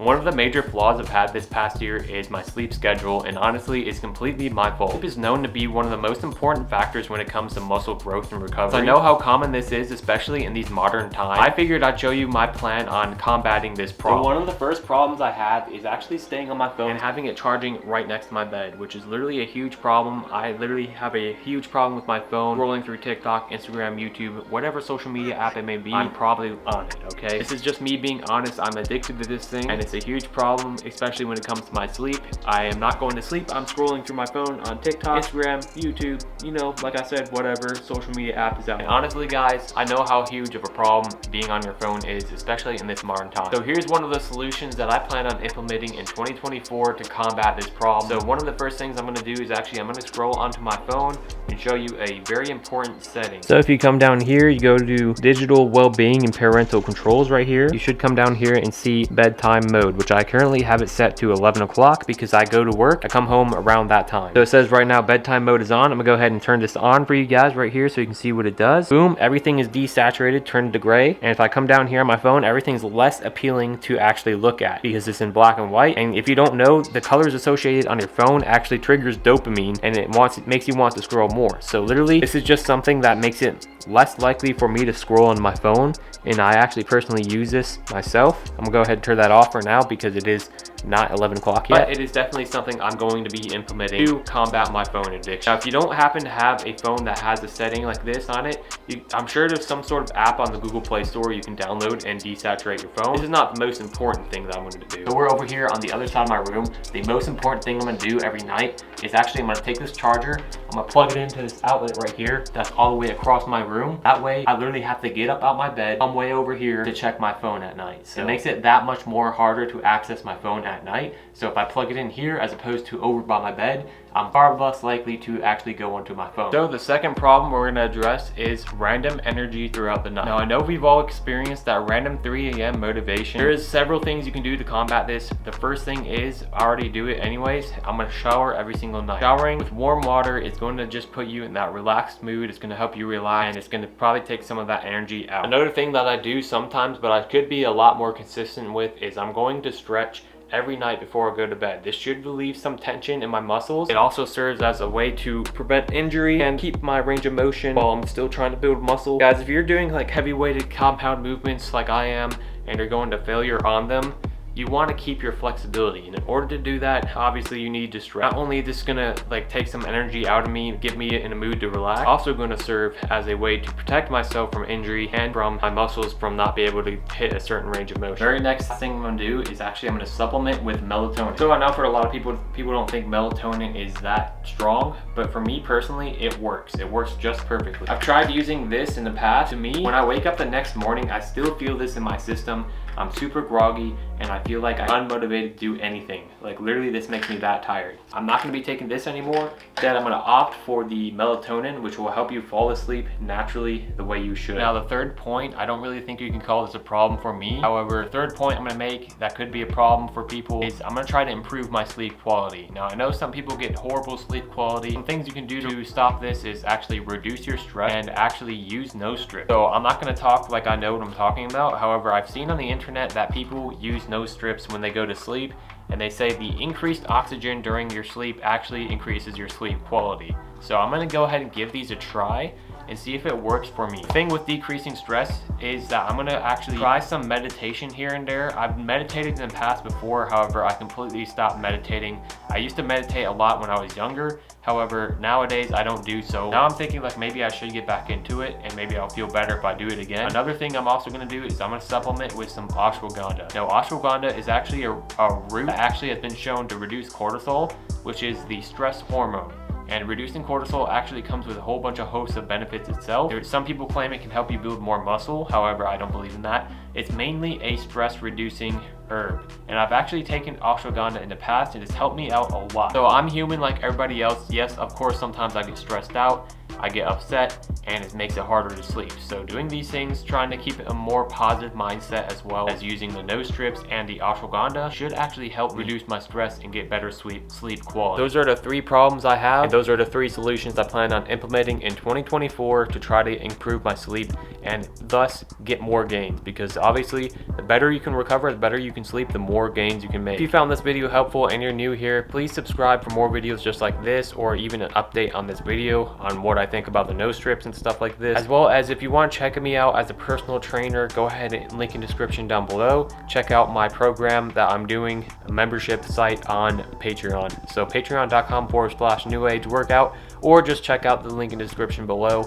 One of the major flaws I've had this past year is my sleep schedule, and honestly, it's completely my fault. Sleep is known to be one of the most important factors when it comes to muscle growth and recovery. So I know how common this is, especially in these modern times. I figured I'd show you my plan on combating this problem. So one of the first problems I have is actually staying on my phone and having it charging right next to my bed, which is literally a huge problem. I literally have a huge problem with my phone, scrolling through TikTok, Instagram, YouTube, whatever social media app it may be, I'm probably on it, okay? This is just me being honest. I'm addicted to this thing, and it's a huge problem, especially when it comes to my sleep. I am not going to sleep. I'm scrolling through my phone on TikTok, Instagram, YouTube, you know, like I said, whatever social media app is out. And honestly, guys, I know how huge of a problem being on your phone is, especially in this modern time. So here's one of the solutions that I plan on implementing in 2024 to combat this problem. So one of the first things I'm going to do is I'm going to scroll onto my phone and show you a very important setting. So if you come down here, you go to digital well-being and parental controls right here. You should come down here and see bedtime mode, which I currently have it set to 11 o'clock because I go to work. I come home around that time. So it says right now bedtime mode is on. I'm gonna go ahead and turn this on for you guys right here so you can see what it does. Boom, everything is desaturated, turned to gray. And if I come down here on my phone, everything's less appealing to actually look at because it's in black and white. And if you don't know, the colors associated on your phone actually triggers dopamine, and it makes you want to scroll more. So literally, this is just something that makes it less likely for me to scroll on my phone, and I actually personally use this myself. I'm gonna go ahead and turn that off for now because it is not 11 o'clock yet. But it is definitely something I'm going to be implementing to combat my phone addiction. Now, if you don't happen to have a phone that has a setting like this on it, I'm sure there's some sort of app on the Google Play Store you can download and desaturate your phone. This is not the most important thing that I'm going to do. So we're over here on the other side of my room. The most important thing I'm going to do every night is actually I'm going to take this charger, I'm going to plug it into this outlet right here that's all the way across my room. That way I literally have to get up out my bed, come way over here to check my phone at night. So it makes it that much more harder to access my phone at night. So if I plug it in here as opposed to over by my bed, I'm far less likely to actually go onto my phone. So the second problem we're going to address is random energy throughout the night. Now I know we've all experienced that random 3 a.m. motivation. There is several things you can do to combat this. The first thing is, I already do it anyways, I'm going to shower every single night. Showering with warm water is going to just put you in that relaxed mood. It's going to help you relax, and it's going to probably take some of that energy out. Another thing that I do sometimes, but I could be a lot more consistent with, is I'm going to stretch every night before I go to bed. This should relieve some tension in my muscles. It also serves as a way to prevent injury and keep my range of motion while I'm still trying to build muscle. Guys, if you're doing like heavy weighted compound movements like I am and you're going to failure on them, you want to keep your flexibility, and in order to do that, obviously you need to stretch. Not only is this gonna like take some energy out of me, get me in a mood to relax, also going to serve as a way to protect myself from injury and from my muscles from not being able to hit a certain range of motion. Very next thing I'm gonna do is I'm gonna supplement with melatonin. So I know for a lot of people don't think melatonin is that strong, but for me personally, it works. It works just perfectly. I've tried using this in the past. To me, when I wake up the next morning, I still feel this in my system. I'm super groggy and I feel like I'm unmotivated to do anything. Like literally this makes me that tired. I'm not gonna be taking this anymore. Instead, I'm gonna opt for the melatonin, which will help you fall asleep naturally the way you should. Now the third point, I don't really think you can call this a problem for me. However, third point I'm gonna make that could be a problem for people is I'm gonna try to improve my sleep quality. Now I know some people get horrible sleep quality. Some things you can do to stop this is actually reduce your stress and actually use no strip. So I'm not gonna talk like I know what I'm talking about. However, I've seen on the internet that people use nose strips when they go to sleep, and they say the increased oxygen during your sleep actually increases your sleep quality. So I'm going to go ahead and give these a try and see if it works for me. The thing with decreasing stress is that I'm going to actually try some meditation here and there. I've meditated in the past before, however, I completely stopped meditating. I used to meditate a lot when I was younger. However, nowadays I don't do so. Now I'm thinking like maybe I should get back into it and maybe I'll feel better if I do it again. Another thing I'm also going to do is I'm going to supplement with some ashwagandha. Now ashwagandha is actually a root that actually has been shown to reduce cortisol, which is the stress hormone. And reducing cortisol actually comes with a whole bunch of hosts of benefits itself. Some people claim it can help you build more muscle. However, I don't believe in that. It's mainly a stress reducing herb. And I've actually taken ashwagandha in the past and it's helped me out a lot. So I'm human like everybody else. Yes, of course, sometimes I get stressed out, I get upset, and it makes it harder to sleep. So doing these things, trying to keep a more positive mindset as well as using the nose strips and the ashwagandha should actually help reduce my stress and get better sleep quality. Those are the 3 problems I have, and those are the 3 solutions I plan on implementing in 2024 to try to improve my sleep and thus get more gains, because obviously the better you can recover, the better you can can sleep, the more gains you can make. If you found this video helpful and you're new here, please subscribe for more videos just like this, or even an update on this video on what I think about the nose strips and stuff like this. As well as if you want to check me out as a personal trainer, go ahead and link in description down below. Check out my program that I'm doing, a membership site on Patreon. So patreon.com/New Age Workout, or just check out the link in description below.